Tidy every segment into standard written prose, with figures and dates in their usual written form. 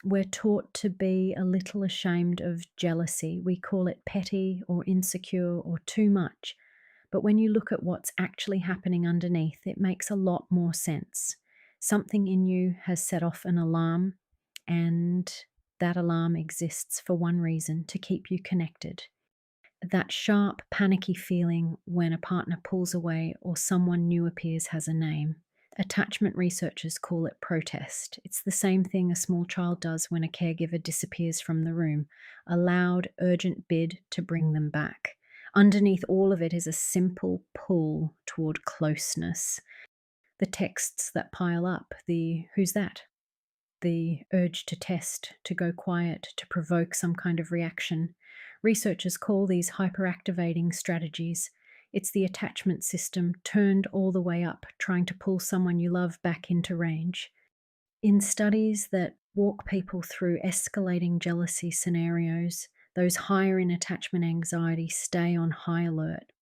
We're taught to be a little ashamed of jealousy. We call it petty or insecure or too much. But when you look at what's actually happening underneath, it makes a lot more sense. Something in you has set off an alarm, and that alarm exists for one reason: to keep you connected. That sharp, panicky feeling when a partner pulls away or someone new appears has a name. Attachment researchers call it protest. It's the same thing a small child does when a caregiver disappears from the room, a loud, urgent bid to bring them back. Underneath all of it is a simple pull toward closeness. The texts that pile up, the "who's that?" The urge to test, to go quiet, to provoke some kind of reaction. Researchers call these hyperactivating strategies. It's the attachment system turned all the way up, trying to pull someone you love back into range. In studies that walk people through escalating jealousy scenarios, those higher in attachment anxiety stay on high alert.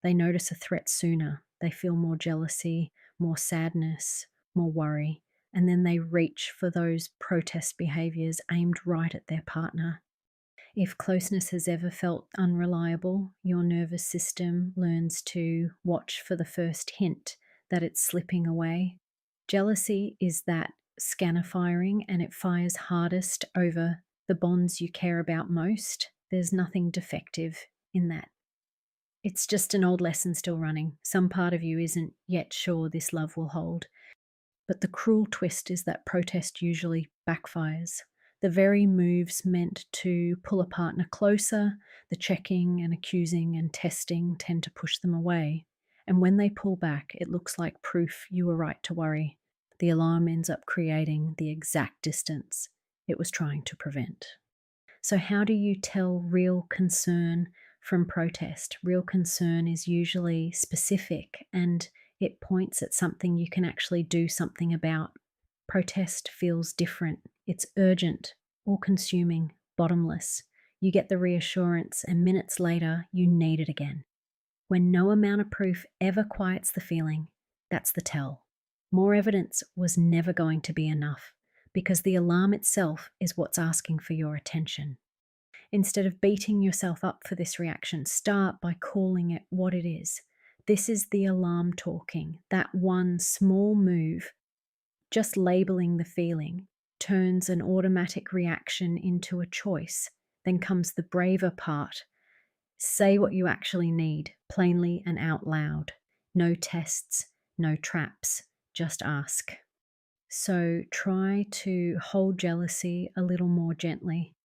They notice a threat sooner. They feel more jealousy, more sadness, more worry, and then they reach for those protest behaviors aimed right at their partner. If closeness has ever felt unreliable, your nervous system learns to watch for the first hint that it's slipping away. Jealousy is that scanner firing, and it fires hardest over the bonds you care about most. There's nothing defective in that. It's just an old lesson still running. Some part of you isn't yet sure this love will hold. But the cruel twist is that protest usually backfires. The very moves meant to pull a partner closer, the checking and accusing and testing tend to push them away. And when they pull back, it looks like proof you were right to worry. The alarm ends up creating the exact distance it was trying to prevent. So how do you tell real concern from protest? Real concern is usually specific and it points at something you can actually do something about. Protest feels different. It's urgent, all-consuming, bottomless. You get the reassurance, and minutes later, you need it again. When no amount of proof ever quiets the feeling, that's the tell. More evidence was never going to be enough, because the alarm itself is what's asking for your attention. Instead of beating yourself up for this reaction, start by calling it what it is. This is the alarm talking. That one small move, just labeling the feeling, turns an automatic reaction into a choice. Then comes the braver part. Say what you actually need, plainly and out loud. No tests, no traps, just ask. So try to hold jealousy a little more gently.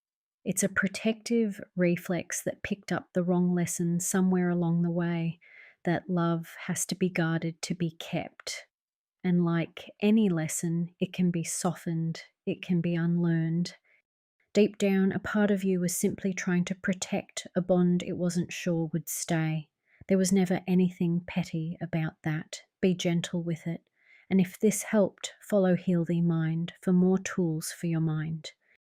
It's a protective reflex that picked up the wrong lesson somewhere along the way, that love has to be guarded to be kept. And like any lesson, it can be softened, it can be unlearned. Deep down, a part of you was simply trying to protect a bond it wasn't sure would stay. There was never anything petty about that. Be gentle with it. And if this helped, follow HealThee Mind for more tools for your mind.